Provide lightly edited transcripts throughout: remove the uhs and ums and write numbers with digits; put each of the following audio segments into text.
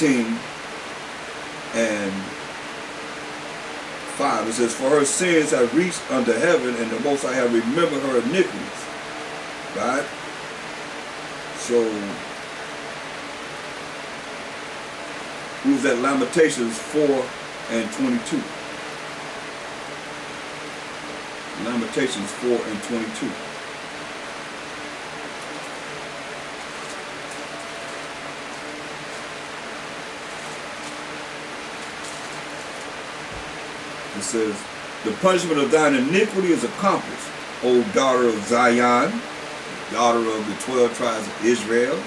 18 and 5. It says, for her sins have reached unto heaven, and the Most High have remembered her iniquities. Right? So, who's that? Lamentations 4 and 22. Lamentations 4 and 22. It says, the punishment of thine iniquity is accomplished, O daughter of Zion, daughter of the 12 tribes of Israel.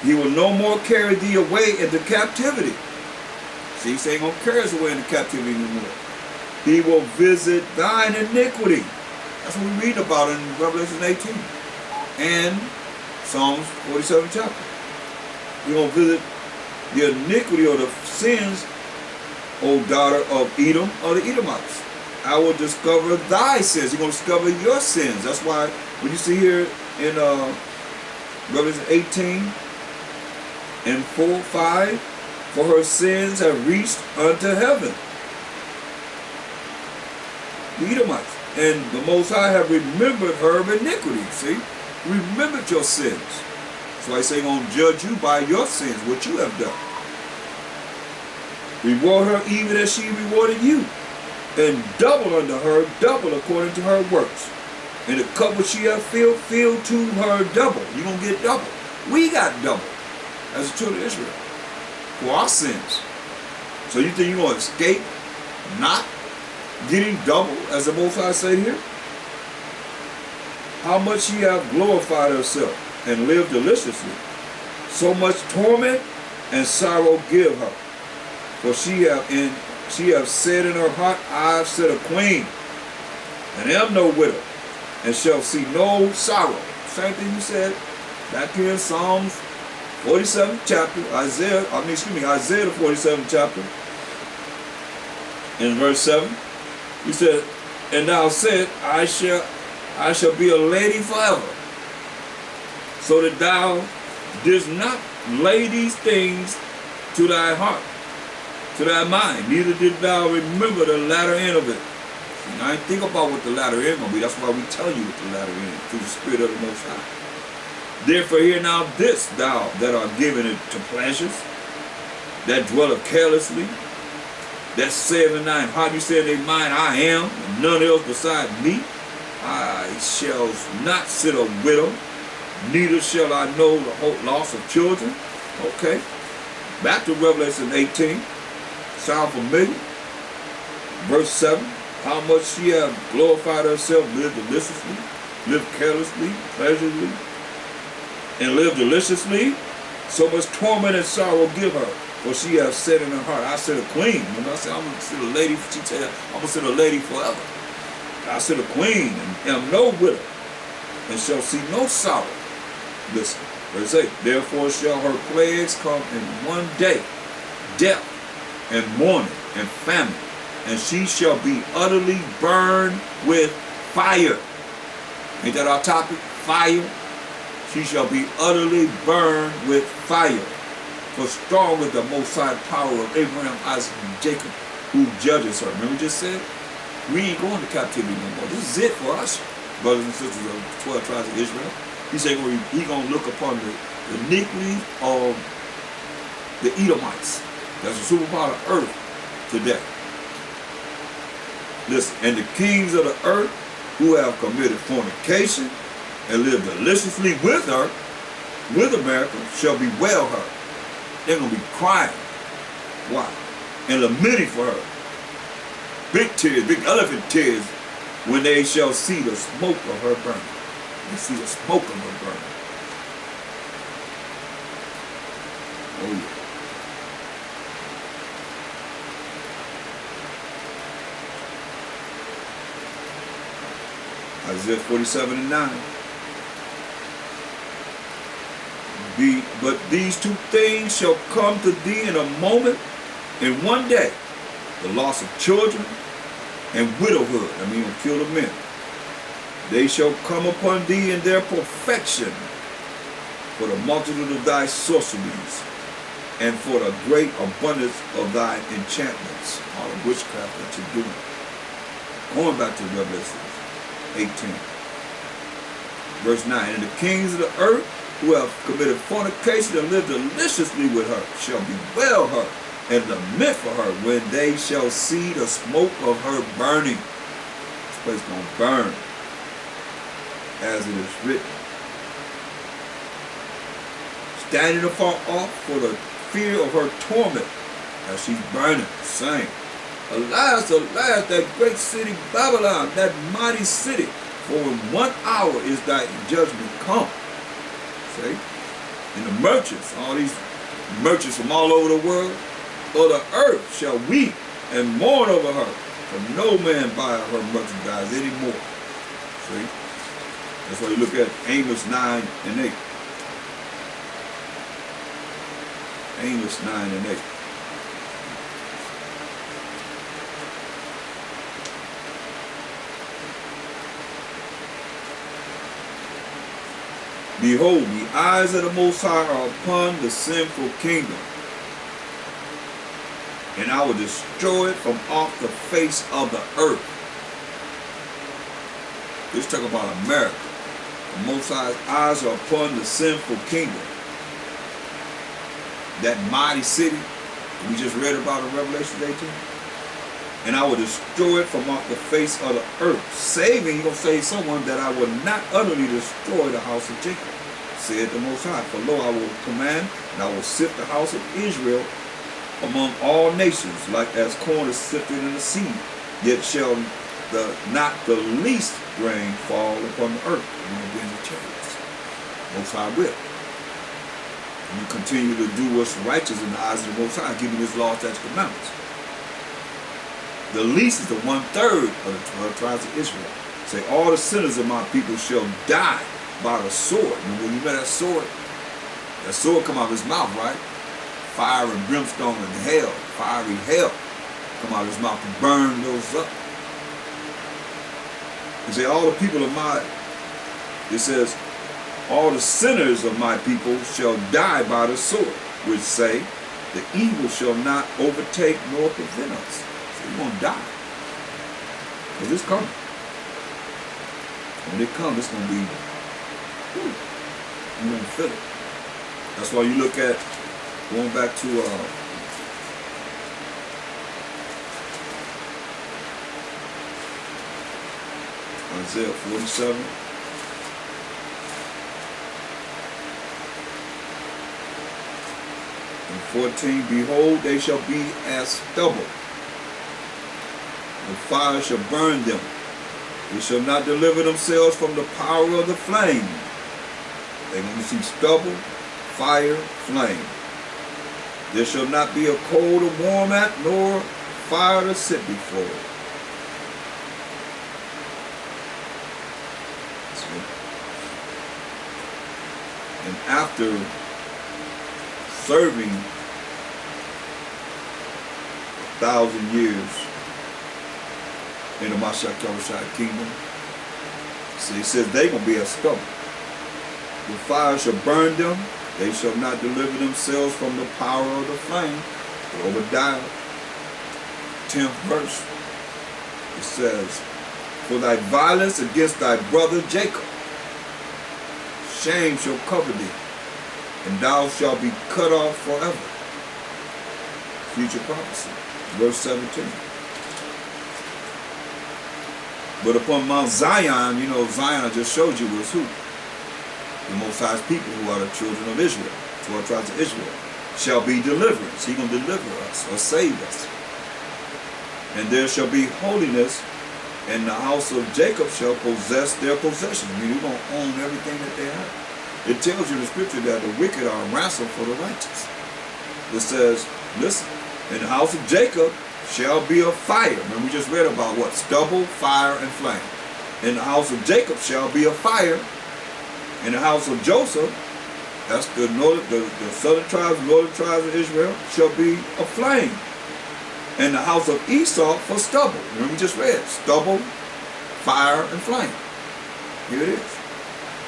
He will no more carry thee away into captivity. See, he ain't going to carry us away into captivity anymore. He will visit thine iniquity. That's what we read about in Revelation 18 and Psalms 47 chapter. He's going to visit the iniquity or the sins, O daughter of Edom, or the Edomites. I will discover thy sins. He's going to discover your sins. That's why when you see here in Revelation 18 and 4, 5, for her sins have reached unto heaven. The Edomites. And the Most High have remembered her iniquity. See? Remembered your sins. So I say he's going to judge you by your sins, what you have done. Reward her even as she rewarded you, and double unto her, double according to her works. And the cup which she hath filled, fill to her double. You're going to get double. We got double as the children of Israel for our sins. So you think you're going to escape not getting double, as the Most High say here? How much she hath glorified herself and lived deliciously, so much torment and sorrow give her. For she have said in her heart, I have set a queen, and am no widow, and shall see no sorrow. Same thing you said back here in Psalms 47 chapter, Isaiah the 47 chapter, in verse 7. He said, and thou said, I shall be a lady forever. So that thou didst not lay these things to thy heart, to thy mind, neither did thou remember the latter end of it. And I ain't think about what the latter end gonna be. That's why we tell you what the latter end, through the Spirit of the Most High. Therefore hear now this, thou that art given it to pleasures, that dwelleth carelessly, that saith in thine heart, you say in thy mind, I am, and none else beside me. I shall not sit a widow, neither shall I know the whole loss of children. Okay, back to Revelation 18. Sound familiar? Verse 7. How much she hath glorified herself, lived deliciously, lived carelessly, pleasurably, and lived deliciously, so much torment and sorrow give her. For she hath said in her heart, I said a queen. Remember I said, I'm going to sit a lady, she said, I'm going to sit a lady forever. I said a queen, and am no widow, and shall see no sorrow. Listen, verse 8. Therefore shall her plagues come in one day, death, and mourning, and famine, and she shall be utterly burned with fire. Ain't that our topic? Fire. She shall be utterly burned with fire. For strong is the Most High power of Abraham, Isaac, and Jacob, who judges her. Remember we just said? We ain't going to captivity no more. This is it for us, brothers and sisters of the 12 tribes of Israel. He said he's going to look upon the iniquity of the Edomites. That's the superpower of earth today. Listen, and the kings of the earth who have committed fornication and lived deliciously with her, with America, shall bewail her. They're going to be crying. Why? And lamenting for her. Big tears, big elephant tears, when they shall see the smoke of her burning. They see the smoke of her burning. Oh yeah. Isaiah 47 and 9. But these two things shall come to thee in a moment, in one day, the loss of children and widowhood. I mean, kill the men. They shall come upon thee in their perfection, for the multitude of thy sorceries and for the great abundance of thy enchantments, all the witchcraft that you're doing. Going back to Revelation 18, verse 9, and the kings of the earth who have committed fornication and lived deliciously with her shall bewail her and lament for her when they shall see the smoke of her burning. This place gonna burn, as it is written. Standing afar off for the fear of her torment, as she's burning, saying, Alas, alas, that great city Babylon, that mighty city, for in 1 hour is thy judgment come. See? And the merchants, all these merchants from all over the world, or the earth shall weep and mourn over her, for no man buy her merchandise anymore. See? That's why you look at Amos 9 and 8. Amos 9 and 8. Behold, the eyes of the Most High are upon the sinful kingdom, and I will destroy it from off the face of the earth. Let's talk about America. The Most High's eyes are upon the sinful kingdom. That mighty city we just read about in Revelation 18. And I will destroy it from off the face of the earth. Saving, you're going to save someone, that I will not utterly destroy the house of Jacob, said the Most High. For lo, I will command, and I will sift the house of Israel among all nations, like as corn is sifted in the sea. Yet shall not the least grain fall upon the earth. And will be in the chariots. Most High will. And you continue to do what's righteous in the eyes of the Most High, giving His law, statutes, commandments. The least is the 1/3 of the 12 tribes of Israel. Say, all the sinners of my people shall die by the sword. And when you met that sword come out of his mouth, right? Fire and brimstone and hell, fiery hell, come out of his mouth and burn those up. And say, all the people of my, it says, all the sinners of my people shall die by the sword, which say, the evil shall not overtake nor prevent us. You're going to die. Because it's coming. When it comes, it's going to be, you're going to feel it. That's why you look at, going back to Isaiah 47. And 14, behold, they shall be as stubble. The fire shall burn them. They shall not deliver themselves from the power of the flame. They're going to see stubble, fire, flame. There shall not be a coal to warm at, nor fire to sit before it. And after serving 1,000 years in the Mashiach kingdom, so he says they're going to be as stubble. The fire shall burn them. They shall not deliver themselves from the power of the flame. Obadiah, 10th verse. It says, for thy violence against thy brother Jacob, shame shall cover thee, and thou shalt be cut off forever. Future prophecy. Verse 17. But upon Mount Zion, you know, Zion I just showed you was who? The Most High's people, who are the children of Israel, 12 tribes of Israel, shall be deliverance. He's going to deliver us or save us. And there shall be holiness, and the house of Jacob shall possess their possession. I mean, we're going to own everything that they have. It tells you in the scripture that the wicked are ransomed for the righteous. It says, listen, in the house of Jacob shall be a fire. Remember, we just read about what? Stubble, fire, and flame. In the house of Jacob shall be a fire. In the house of Joseph, that's the southern tribes, northern tribes of Israel, shall be a flame. In the house of Esau for stubble. Remember we just read, stubble, fire, and flame. Here it is.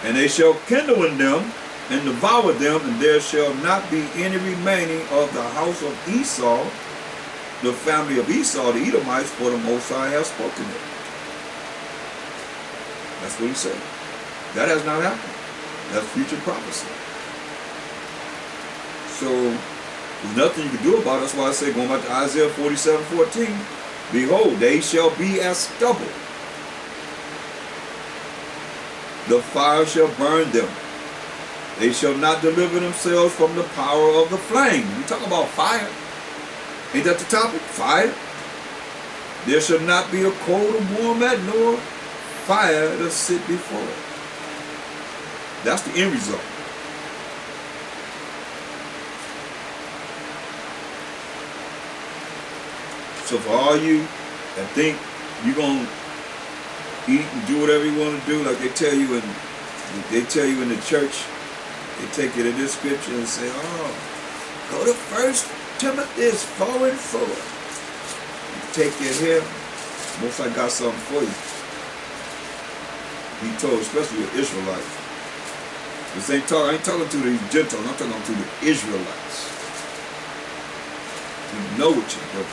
And they shall kindle in them and devour them, and there shall not be any remaining of the house of Esau, the family of Esau, the Edomites, for the Most High has spoken it. That's what he said. That has not happened. That's future prophecy. So there's nothing you can do about it. That's why I say, going back to Isaiah 47:14, behold, they shall be as stubble. The fire shall burn them. They shall not deliver themselves from the power of the flame. We talk about fire. Ain't that the topic? Fire. There shall not be a cold or warm at, nor fire to sit before it. That's the end result. So for all you that think you're going to eat and do whatever you want to do, like they tell you in the church, they take you to this scripture and say, oh, go to 1 Timothy 4:4. You take you here, most I got something for you. He told, especially the Israelites. I ain't talking to these Gentiles, I'm talking to the Israelites. You know what you're doing.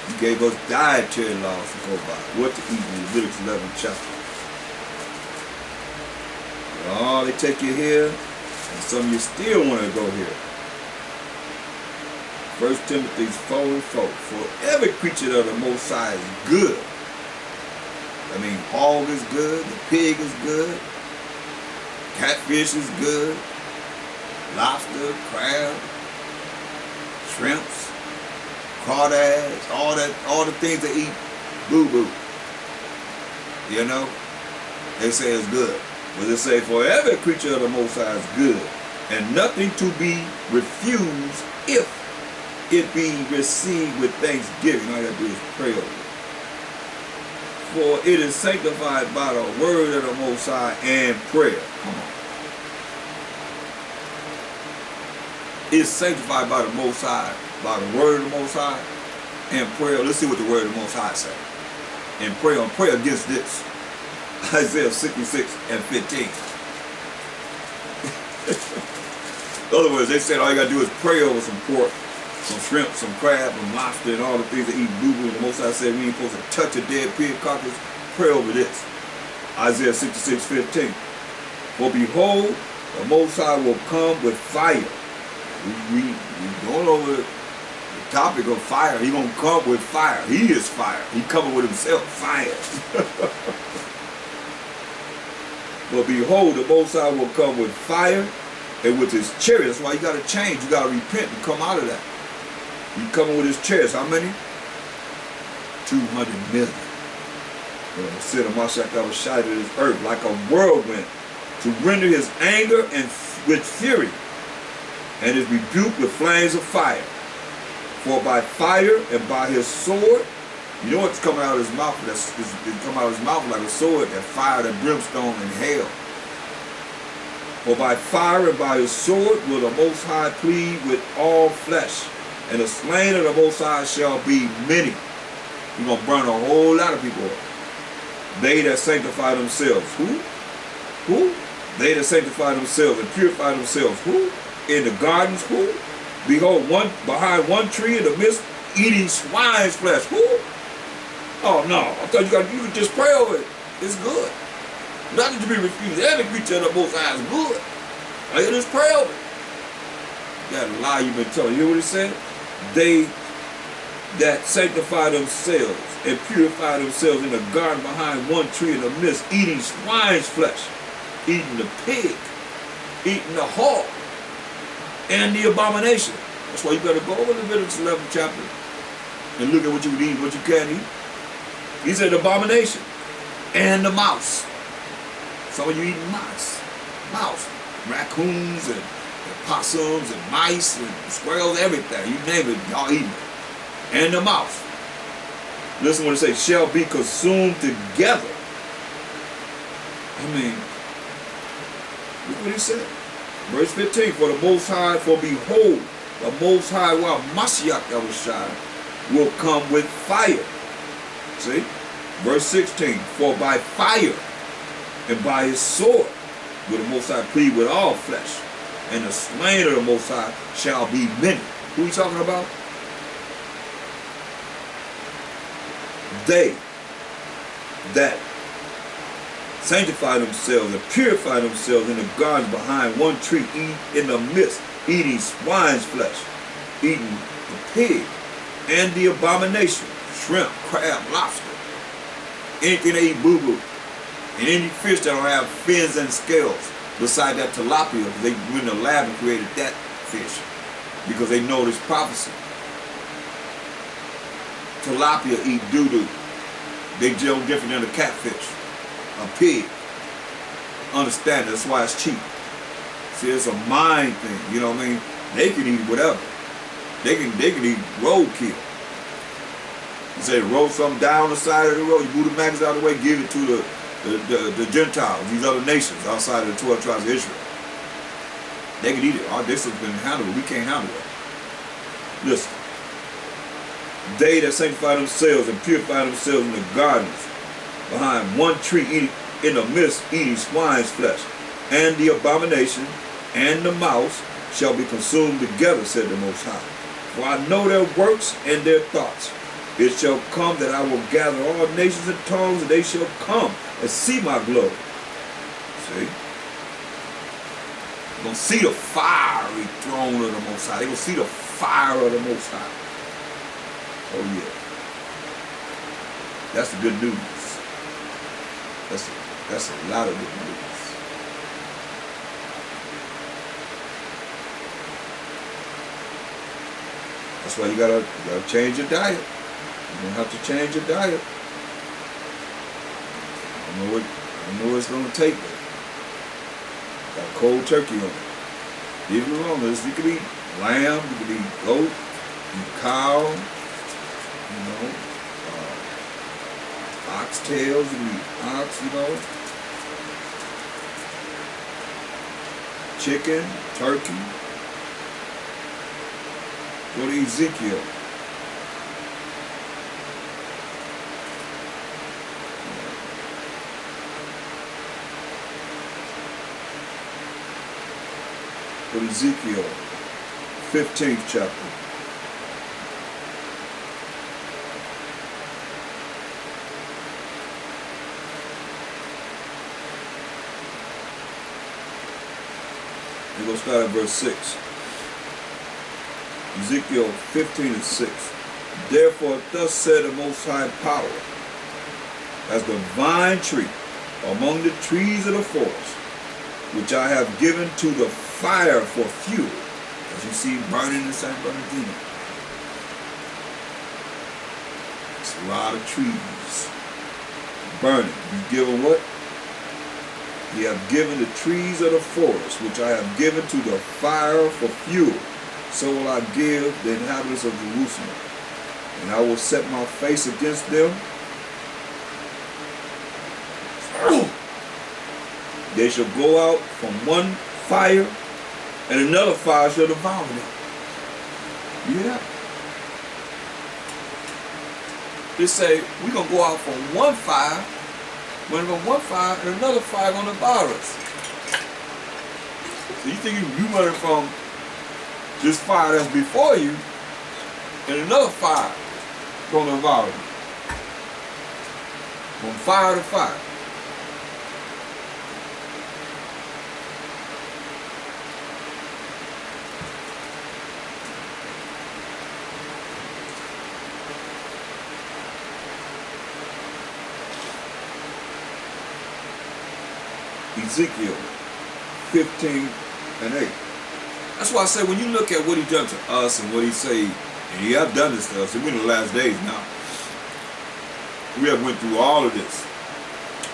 You gave us dietary laws to go by. What to eat in Leviticus 11 chapter. Oh, they take you here, and some of you still want to go here. 1 Timothy 4:4. For every creature of the Most High is good. I mean, hog is good, the pig is good, catfish is good, lobster, crab, shrimps, crawdads, all the things they eat, boo-boo. You know? They say it's good. But they say, for every creature of the Most High is good, and nothing to be refused if it be received with thanksgiving. All you gotta do is pray over it. For it is sanctified by the word of the Most High and prayer. Come on. It's sanctified by the Most High, by the word of the Most High and prayer. Let's see what the word of the Most High say. And pray against this. Isaiah 66:15. In other words, they said all you gotta do is pray over some pork, some shrimp, some crab, some lobster, and all the things that eat boo-boo. And the Most High said we ain't supposed to touch a dead pig carcass. Pray over this. Isaiah 66:15. For behold, the Most High will come with fire. We going over the topic of fire. He gonna come with fire. He is fire. He coming with himself. Fire. But behold, the Most High will come with fire and with his chariots. That's why you got to change. You got to repent and come out of that. He coming with his chariots. How many? 200 million. Said Mashiach was shot at this earth like a whirlwind to render his anger and with fury and his rebuke with flames of fire. For by fire and by his sword, you know what's coming out of his mouth? It's coming out of his mouth like a sword, that fire, that brimstone, and hail. For by fire and by his sword will the Most High plead with all flesh, and the slain of the Most High shall be many. He's going to burn a whole lot of people up. They that sanctify themselves. Who? Who? They that sanctify themselves and purify themselves. Who? In the gardens. Who? Behold, behind one tree in the midst, eating swine's flesh. Who? Oh no, I thought you could just pray over it. It's good. Nothing to be refused. Every creature of the Most High is good. I can just pray over it. That lie you've been telling. You hear what he said? They that sanctify themselves and purify themselves in the garden behind one tree in the midst, eating swine's flesh, eating the pig, eating the hog, and the abomination. That's why you got to go over Leviticus 11 chapter and look at what you can eat, what you can't eat. He said abomination and the mouse. Some of you eating mouse, raccoons and possums and mice and squirrels, everything. You name it, y'all eating it. And the mouse. Listen what it says, shall be consumed together. I mean, look what he said. Verse 15, for the Most High, for behold, the Most High, while Mashiach Yahushua will come with fire. See? Verse 16, for by fire and by his sword will the Most High plead with all flesh, and the slain of the Most High shall be many. Who he talking about? They that sanctify themselves and purify themselves in the gardens behind one tree, in the midst, eating swine's flesh, eating the pig, and the abomination, shrimp, crab, lobster, anything they eat boo-boo, and any fish that don't have fins and scales, beside that tilapia, they went in the lab and created that fish, because they know this prophecy. Tilapia eat doo-doo. They no different than a catfish, a pig. Understand, that's why it's cheap. See, it's a mind thing, you know what I mean? They can eat whatever. They can eat roadkill. You say roll something down the side of the road, you move the maggots out of the way, give it to the Gentiles, these other nations outside of the 12 tribes of Israel. They can eat it. Our district can handle it. We can't handle it. Listen. They that sanctify themselves and purify themselves in the gardens behind one tree, eating in the midst, eating swine's flesh, and the abomination and the mouse shall be consumed together, said the Most High. For I know their works and their thoughts. It shall come that I will gather all nations and tongues, and they shall come and see my glory. See? They're going to see the fiery throne of the Most High. They're going to see the fire of the Most High. Oh yeah. That's the good news. That's a lot of good news. That's why you gotta change your diet. You're gonna have to change your diet. I don't know what it's gonna take, but got cold turkey on it. Leave it alone. You can eat lamb, you can eat goat, eat cow, oxtails, you can eat ox, chicken, turkey. Go to Ezekiel. Go to Ezekiel, 15th chapter. We're going to start at verse 6. Ezekiel 15:6. Therefore, thus said the Most High Power, as the vine tree among the trees of the forest, which I have given to the fire for fuel, as you see burning in San Bernardino. It's a lot of trees burning. He's given what? He have given the trees of the forest, which I have given to the fire for fuel. So will I give the inhabitants of Jerusalem. And I will set my face against them. They shall go out from one fire, and another fire shall devour them. You hear that? They say, we're going to go out from one fire, when from one fire, and another fire going to devour us. So you think you running from this fire that's before you, and another fire going to devour you. From fire to fire. Ezekiel 15:8. That's why I say when you look at what he done to us and what he say, and he have done this to us, we're in the last days now. We have went through all of this,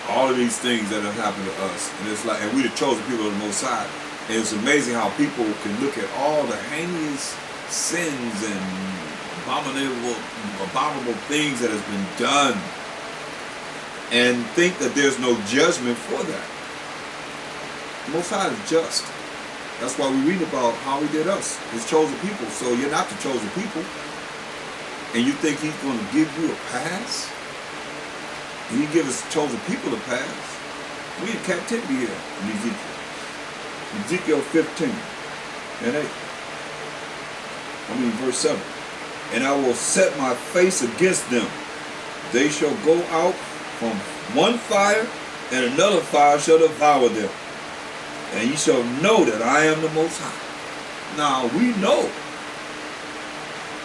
all of these things that have happened to us, and it's like, and we the chosen people of the Most High. And it's amazing how people can look at all the heinous sins and abominable things that has been done, and think that there's no judgment for that. The Most High is just. That's why we read about how he did us, his chosen people. So you're not the chosen people. And you think he's going to give you a pass? And he give his chosen people a pass? We in captivity here in Ezekiel. Ezekiel 15 and 8. Verse 7. And I will set my face against them. They shall go out from one fire, and another fire shall devour them. And ye shall know that I am the Most High. Now we know,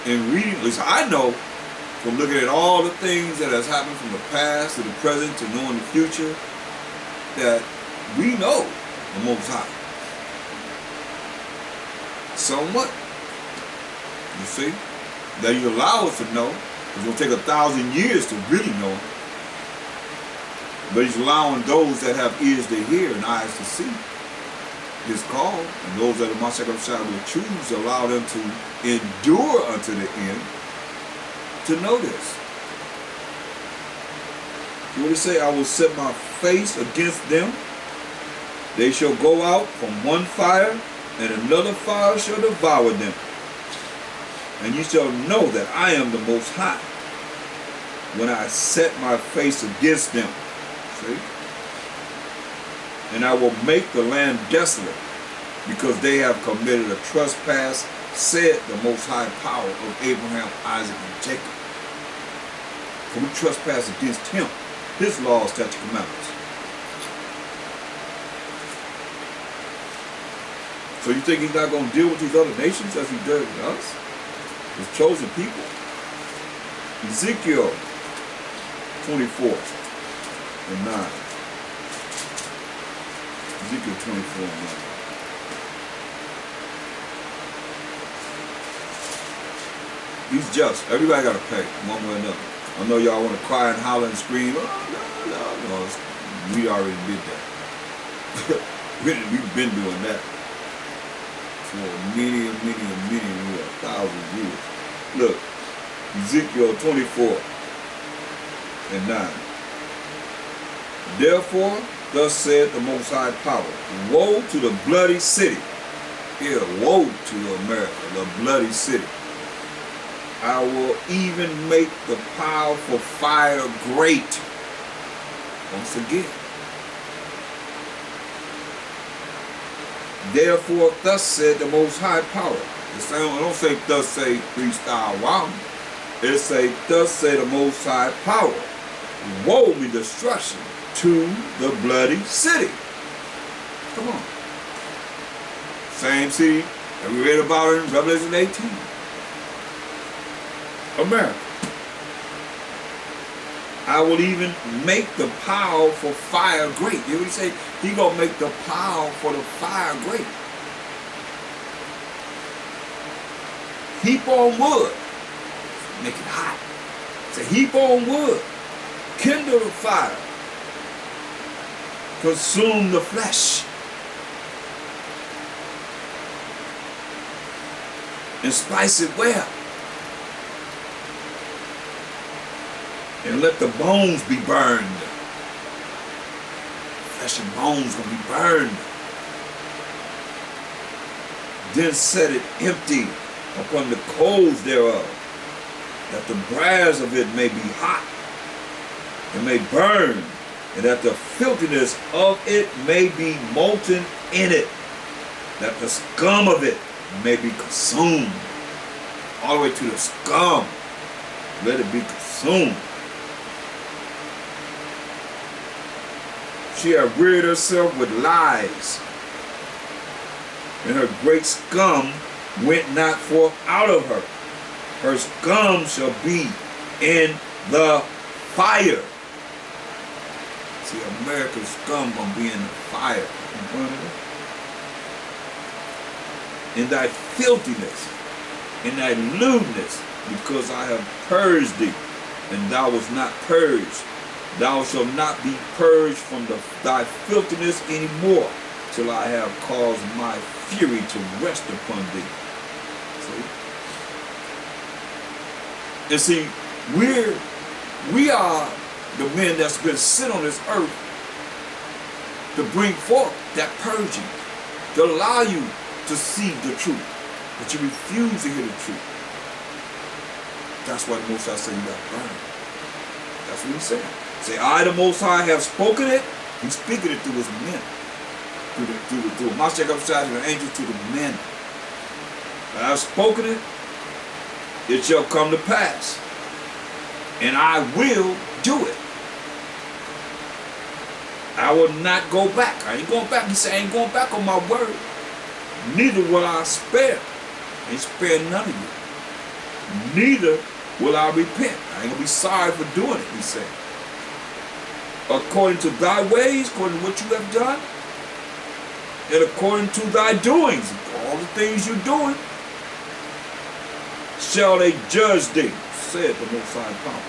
in reading, at least I know, from looking at all the things that has happened from the past to the present to knowing the future, that we know the Most High. Somewhat. You see? That He allows us to know. It's going to take 1,000 years to really know Him. But He's allowing those that have ears to hear and eyes to see His call, and those that the Mashiach will choose, allow them to endure unto the end to know this. You want to say, I will set my face against them. They shall go out from one fire, and another fire shall devour them. And you shall know that I am the Most High when I set my face against them. See? And I will make the land desolate, because they have committed a trespass, said the Most High power of Abraham, Isaac, and Jacob. For we trespass against Him, His laws, statutes, commandments. So you think He's not going to deal with these other nations as He does with us? His chosen people. Ezekiel 24 and 9. Ezekiel 24 and 9. He's just. Everybody got to pay, one way or another. I know y'all want to cry and holler and scream. Oh, no. We already did that. We've been doing that for many 1,000 years. Look, Ezekiel 24 and 9. Therefore, thus said the Most High Power, woe to the bloody city. Here, woe to America, the bloody city. I will even make the powerful fire great. Once again. Therefore, thus said the Most High Power. Don't say, thus say, priest Thaahwam. It say, thus say the Most High Power. Woe me destruction to the bloody city. Come on. Same city that we read about in Revelation 18. America. I will even make the powerful fire great. You know what he say? He gonna make the power for the fire great. Heap on wood. Make it hot. Say heap on wood. Kindle the fire. Consume the flesh. And spice it well. And let the bones be burned. Flesh and bones will be burned. Then set it empty upon the coals thereof, that the brass of it may be hot, and may burn, and that the filthiness of it may be molten in it, that the scum of it may be consumed. All the way to the scum. Let it be consumed. She had reared herself with lies, and her great scum went not forth out of her. Her scum shall be in the fire. See, America's scum gonna be in the fire. In thy filthiness, in thy lewdness, because I have purged thee, and thou wast not purged. Thou shalt not be purged from thy filthiness anymore, till I have caused my fury to rest upon thee. See? And see, we are the men that's been sent on this earth to bring forth that purging, to allow you to see the truth, but you refuse to hear the truth. That's why the Most High said you got to burn. That's what he said. Say, I, the Most High, have spoken it. He's speaking it through his men. through Mashiach Yahushua to the angels, to the men. I have spoken it, it shall come to pass. And I will do it. I will not go back. I ain't going back. He said, I ain't going back on my word. Neither will I spare. I ain't spare none of you. Neither will I repent. I ain't going to be sorry for doing it, he said. According to thy ways, according to what you have done, and according to thy doings, all the things you're doing, shall they judge thee, said the Most High Power.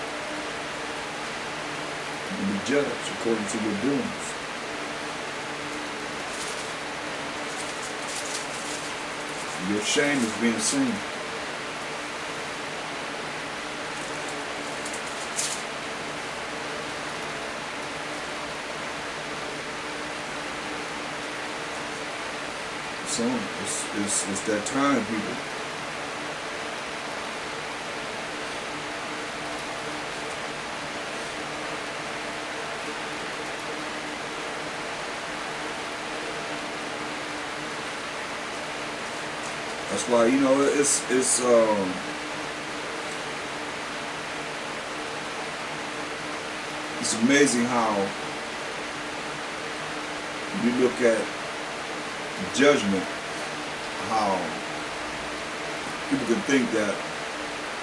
You will be judged according to your doings. Your shame is being seen. So it's that time, people. That's why, you know, it's amazing how you look at judgment, how people can think that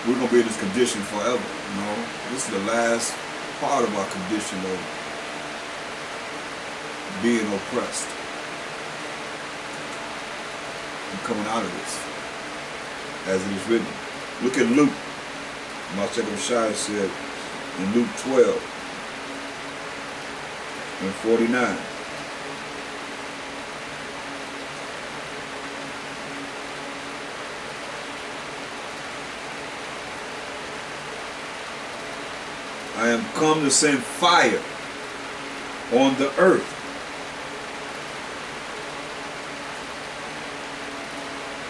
we're going to be in this condition forever. You know, this is the last part of our condition of being oppressed and coming out of this, as it is written. Look at Luke. Mashiach Yahushua said in Luke 12 and 49. I am come to send fire on the earth.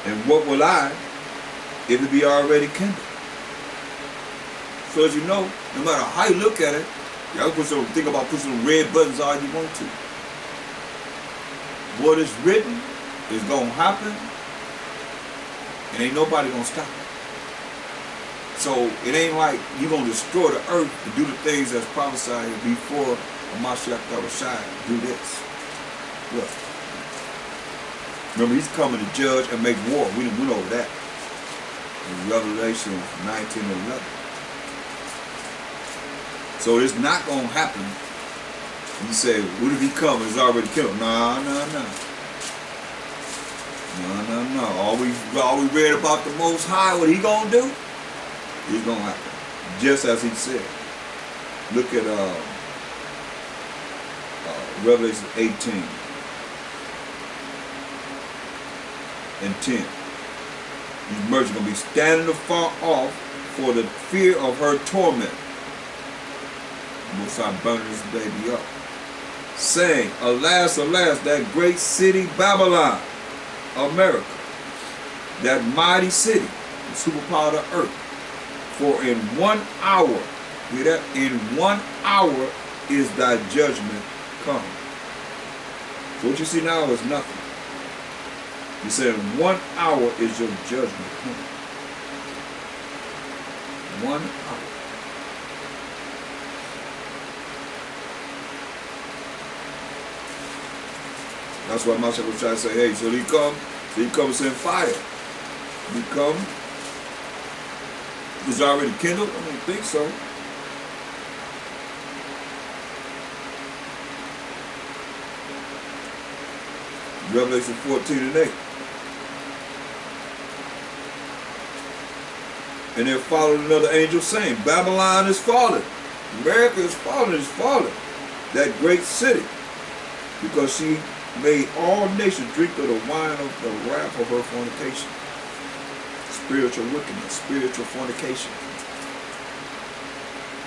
And what will I if it be already kindled? So as you know, no matter how you look at it, you have to think about putting some red buttons all you want to. What is written is going to happen, and ain't nobody going to stop it. So it ain't like you're going to destroy the earth and do the things that's prophesied before Mashiach Yahushua do this. Look. Remember, he's coming to judge and make war. We went over that in Revelation 19 and 11. So it's not going to happen. You say, what if he come and it's already killed? No. All we read about the Most High, what he going to do? It's going to happen. Just as he said. Look at Revelation 18 and 10. These merchants are going to be standing afar off for the fear of her torment. Most High burning this baby up. Saying, alas, alas, that great city Babylon, America, that mighty city, the superpower of the earth. For in 1 hour, hear that? In 1 hour is thy judgment come. So what you see now is nothing. He said, in 1 hour is your judgment come. 1 hour. That's why Mashiach was trying to say, hey, so he comes and send fire. He come. It's already kindled? I don't think so. Revelation 14 and 8. And there followed another angel saying, Babylon is fallen. America is fallen. That great city. Because she made all nations drink of the wine of the wrath of her fornication. Spiritual wickedness, spiritual fornication.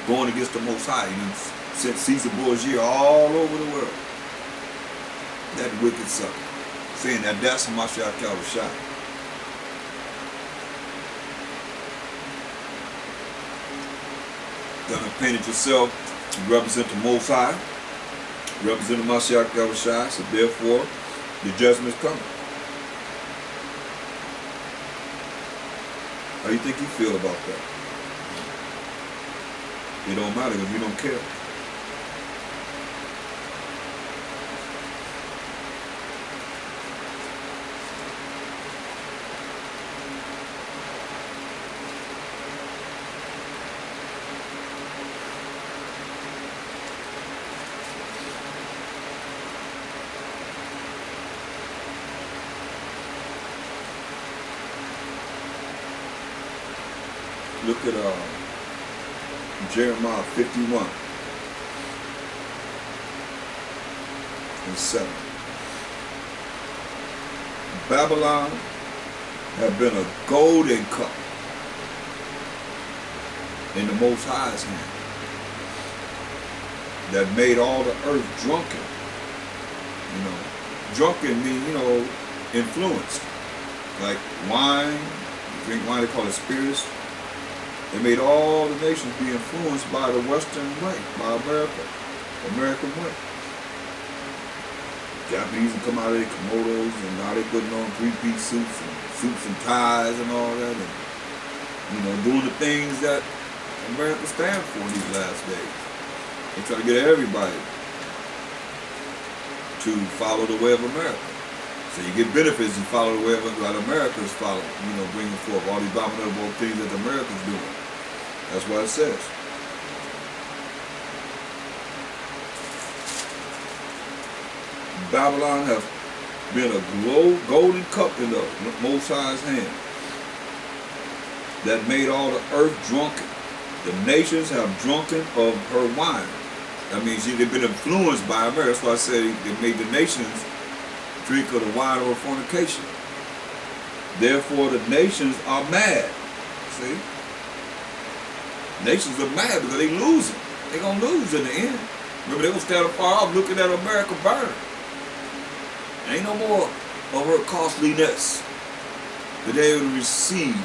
Going against the Most High. And sent Caesar Borgia all over the world. That wicked sucker. Saying that that's Mashiach Yahushua. Done and painted yourself to represent the Most High. Represent the Mashiach Yahushua. So therefore, The judgment's coming. How do you think you feel about that? It don't matter because you don't care. Look at Jeremiah 51 and 7. Babylon have been a golden cup in the Most High's hand that made all the earth drunken. You know, drunken mean, influenced. Like wine, you drink wine, they call it spirits. They made all the nations be influenced by the Western way, by American way. Japanese would come out of their kimonos and now they're putting on three-piece suits and ties and all that, and doing the things that America stands for in these last days. They try to get everybody to follow the way of America. So you get benefits and follow the way of what America's following, bringing forth all these abominable things that America's doing. That's what it says. Babylon have been a golden cup in the Most High's hand that made all the earth drunken. The nations have drunken of her wine. That means they've been influenced by America. That's why I said they made the nations drink of the wine of her fornication. Therefore the nations are mad. See? Nations are mad because they losing. They're going to lose in the end. Remember, they're going to stand afar off looking at America burn. Ain't no more of her costliness that they will receive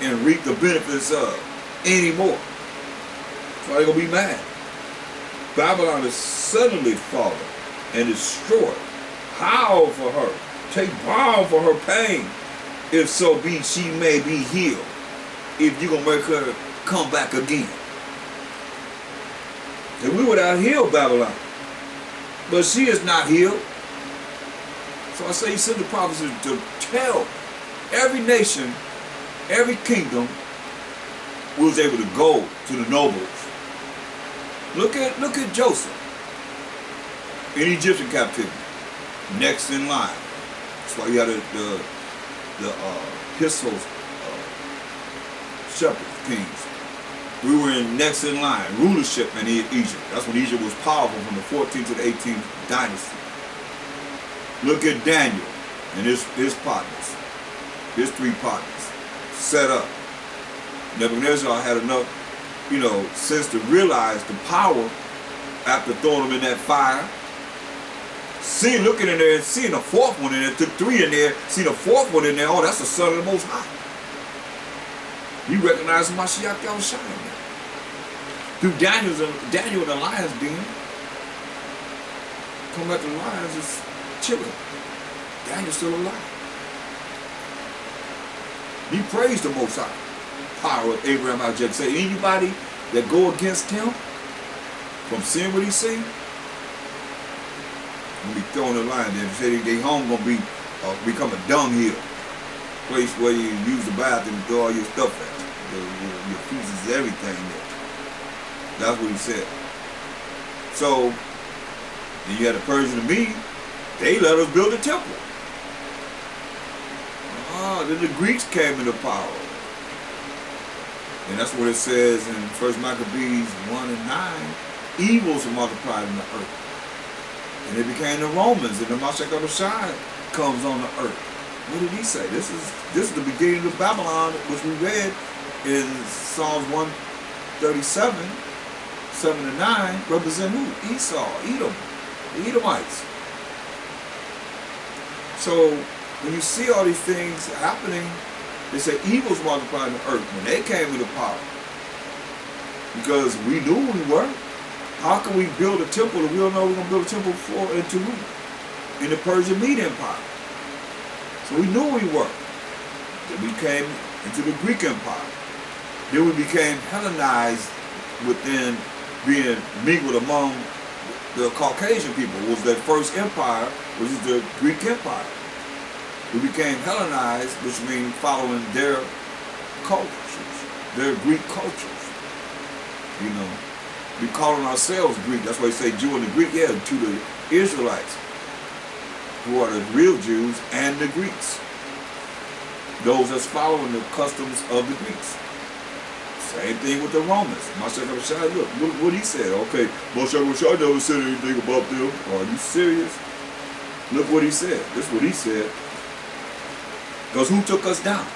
and reap the benefits of anymore. So they're going to be mad. Babylon is suddenly fallen and destroyed. Howl for her. Take balm for her pain. If so be she may be healed. If you're going to make her come back again. And we would have healed Babylon. But she is not healed. So I say he sent the prophets to tell every nation, every kingdom was able to go to the nobles. Look at Joseph in Egyptian captivity. Next in line. That's why you had the Hyssos shepherds, kings. We were in next in line, rulership in Egypt. That's when Egypt was powerful from the 14th to the 18th dynasty. Look at Daniel and his partners, his three partners, set up. Nebuchadnezzar had enough, sense to realize the power after throwing them in that fire. Looking in there and seeing a fourth one in there, took three in there, seen a fourth one in there, oh, that's the Son of the Most High. You recognize Mashiach Yahushua through Daniel in the lion's den. Come back to the lions is chilling. Daniel's still alive. He praised the Most High. Power of Abraham, Isaac. Say anybody that go against him from seeing what he seen, gonna be thrown in the lion den. Say they home gonna be become a dunghill. Place where you use the bathroom and throw all your stuff at. Your feces, everything there. That's what he said. So, then you had the Persian and Mede, they let us build a temple. Then the Greeks came into power. And that's what it says in 1 Maccabees 1 and 9, evils were multiplied in the earth. And it became the Romans, and the Mashiach Yahushua comes on the earth. What did he say? This is the beginning of Babylon, which we read in Psalms 137, 7 and 9, represent who? Esau, Edom, the Edomites. So when you see all these things happening, they say evils multiplied in the earth when they came into power. Because we knew who we were. How can we build a temple if we don't know we're going to build a temple for and to who? in the Persian Mede Empire. So we knew we were. Then we came into the Greek Empire. Then we became Hellenized within being mingled among the Caucasian people. It was their first empire, which is the Greek Empire. We became Hellenized, which means following their cultures, their Greek cultures. You know, we calling ourselves Greek. That's why we say Jew and the Greek. Yeah, to the Israelites, who are the real Jews, and the Greeks. Those that's following the customs of the Greeks. Same thing with the Romans. Moshe Rashad, look what he said. Okay, Moshe Rashad never said anything about them. Are you serious? Look what he said. This is what he said. Because who took us down?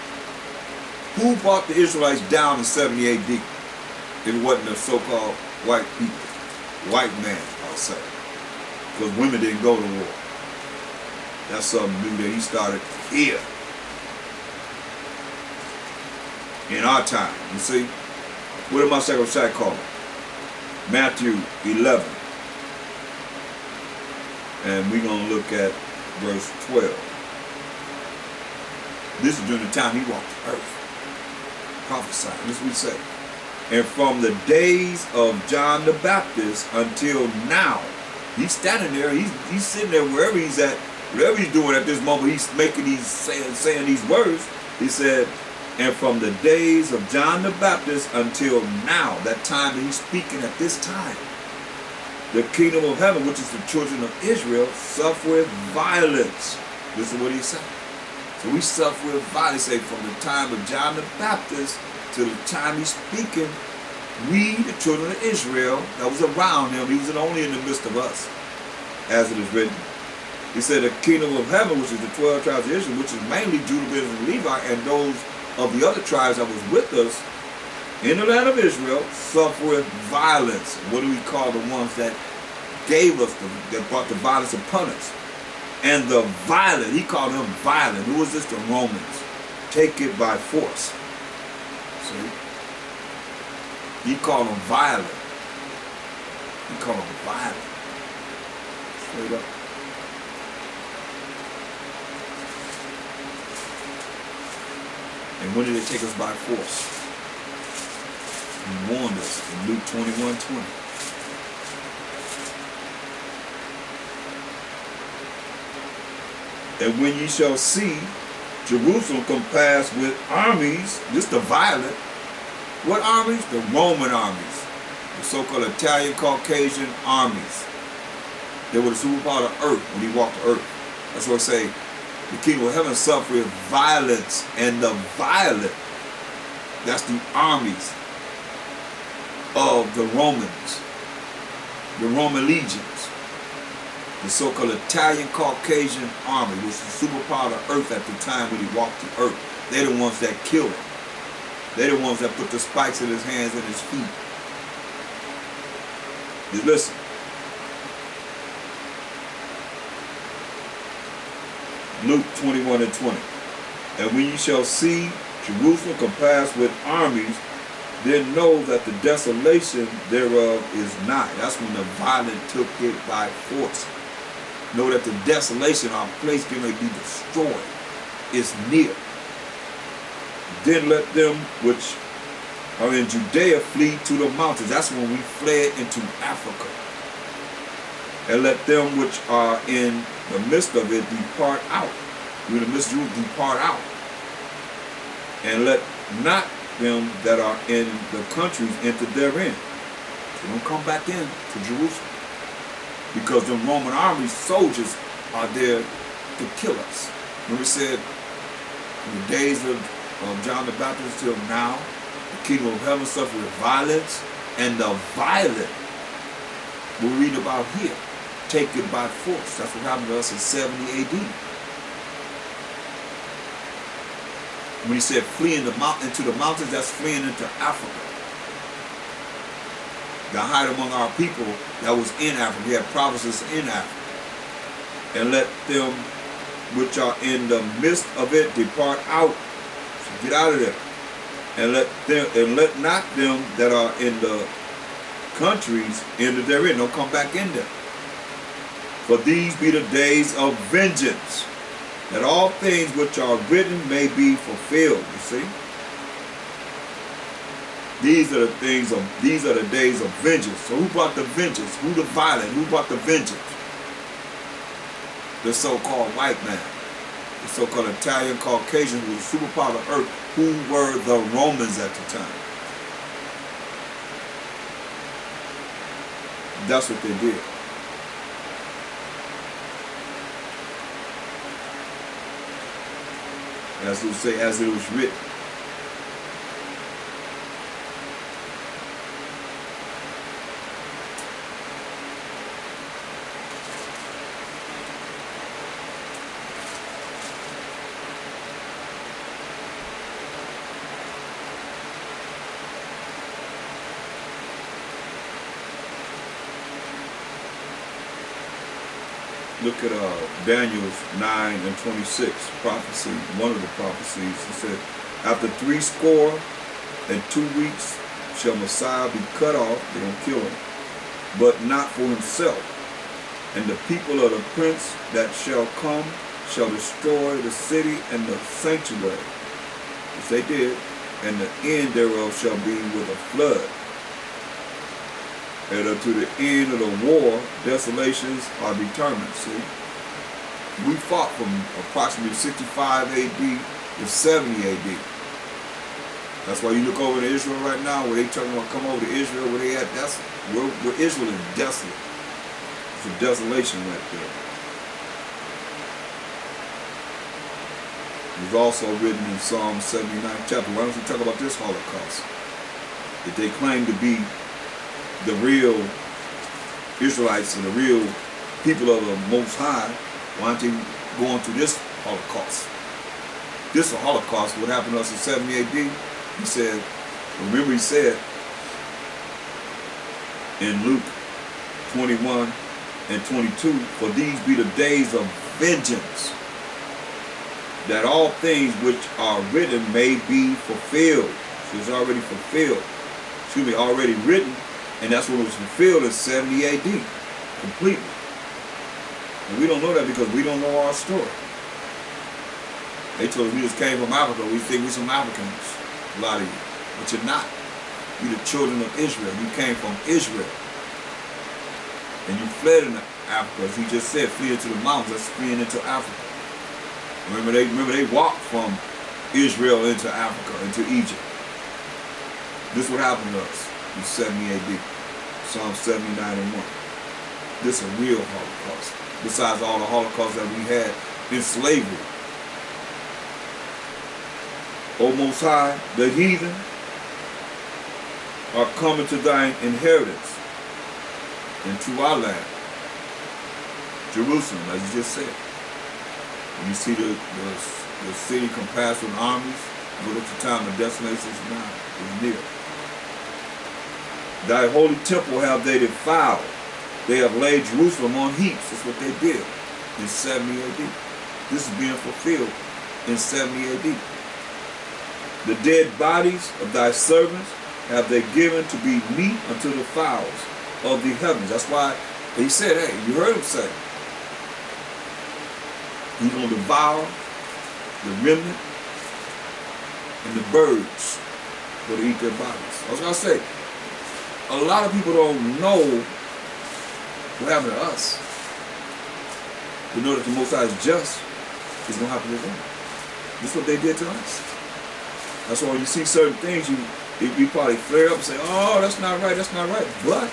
Who brought the Israelites down in 70 AD? If it wasn't the so-called white people. White man, I'll say. Because women didn't go to war. That's something new that he started here. In our time, you see? What did my second Shai call it? Matthew 11. And we're going to look at verse 12. This is during the time he walked the earth. Prophesying. This is what he said. And from the days of John the Baptist until now, he's standing there, he's sitting there wherever he's at, whatever he's doing at this moment, he's making these, saying these words. He said, and from the days of John the Baptist until now, that time that he's speaking at this time, the kingdom of heaven, which is the children of Israel, suffereth violence. This is what he said. So we suffer with violence. Say from the time of John the Baptist to the time he's speaking, we, the children of Israel, that was around him, he was only in the midst of us, as it is written. He said the kingdom of heaven, which is the 12 tribes of Israel, which is mainly Judah, Benjamin, and Levi, and those of the other tribes that was with us in the land of Israel, suffereth violence. What do we call the ones that gave us, that brought the violence upon us? And the violent, he called them violent. Who was this? The Romans. Take it by force. See? He called them violent. He called them violent. Straight up. And when did they take us by force? He warned us in Luke 21:20. And when ye shall see Jerusalem compassed with armies, this the violent. What armies? The Roman armies. The so-called Italian Caucasian armies. They were the superpower of earth when he walked the earth. That's what I say. The kingdom of heaven suffered violence, and the violent, that's the armies of the Romans, the Roman legions, the so-called Italian Caucasian army, which was the superpower of earth at the time when he walked the earth. They're the ones that killed him. They're the ones that put the spikes in his hands and his feet. Just listen. Luke 21:20. And when you shall see Jerusalem compassed with armies, then know that the desolation thereof is nigh. That's when the violent took it by force. Know that the desolation, our place can be destroyed, is near. Then let them which are in Judea flee to the mountains. That's when we fled into Africa. And let them which are in the midst of it depart out. In the midst of Jerusalem, depart out. And let not them that are in the countries enter therein. So don't come back in to Jerusalem. Because the Roman army soldiers are there to kill us. Remember it said, in the days of John the Baptist till now, the kingdom of heaven suffered violence, and the violent, we read about here, take it by force. That's what happened to us in 70 AD. When he said flee into the mountains, that's fleeing into Africa. To hide among our people that was in Africa. We had provinces in Africa. And let them which are in the midst of it depart out. So get out of there. And let not them that are in the countries enter therein. Don't come back in there. For these be the days of vengeance, that all things which are written may be fulfilled. You see? These are the days of vengeance. So who brought the vengeance? Who the violent? Who brought the vengeance? The so-called white man. The so-called Italian Caucasian, who was the superpower of the earth, who were the Romans at the time. That's what they did. As it would say, as it was written. Look at Daniel's 9 and 26 prophecy, one of the prophecies. It said, after 62 weeks shall Messiah be cut off, they're going to kill him, but not for himself. And the people of the prince that shall come shall destroy the city and the sanctuary, which they did, and the end thereof shall be with a flood. And unto the end of the war, desolations are determined. See, we fought from approximately 65 AD to 70 AD. That's why you look over to Israel right now, where they talking about come over to Israel, where they at. That's where Israel is desolate. It's a desolation right there. It was also written in Psalm 79 chapter. Why don't you talk about this Holocaust? If they claim to be the real Israelites and the real people of the Most High, why aren't they going through this Holocaust? This Holocaust, what happened to us in 70 AD? He said, remember he said in Luke 21 and 22, for these be the days of vengeance, that all things which are written may be fulfilled. So it's already fulfilled. Excuse me, already written. And that's when it was fulfilled in 70 AD, completely. And we don't know that because we don't know our story. They told us we just came from Africa. We think we're some Africans, a lot of you. But you're not. You're the children of Israel. You came from Israel. And you fled into Africa. As he just said, flee into the mountains. That's fleeing into Africa. Remember they walked from Israel into Africa, into Egypt. This is what happened to us in 70 AD. Psalm 79 and 1. This is a real Holocaust. Besides all the Holocausts that we had in slavery. O Most High, the heathen are coming to thine inheritance and to our land, Jerusalem, as you just said. And you see the city compassed with armies, but at the time the desolation is now, is near. Thy holy temple have they defiled. They have laid Jerusalem on heaps. That's what they did in 70 AD. This is being fulfilled in 70 AD. The dead bodies of thy servants have they given to be meat unto the fowls of the heavens. That's why he said, hey, you heard him say, he's going to devour the remnant and the birds that eat their bodies. I was going to say, a lot of people don't know what happened to us. They know that the Most High is just. It's going to happen to them. This is what they did to us. That's why when you see certain things, you probably flare up and say, oh, that's not right, that's not right. But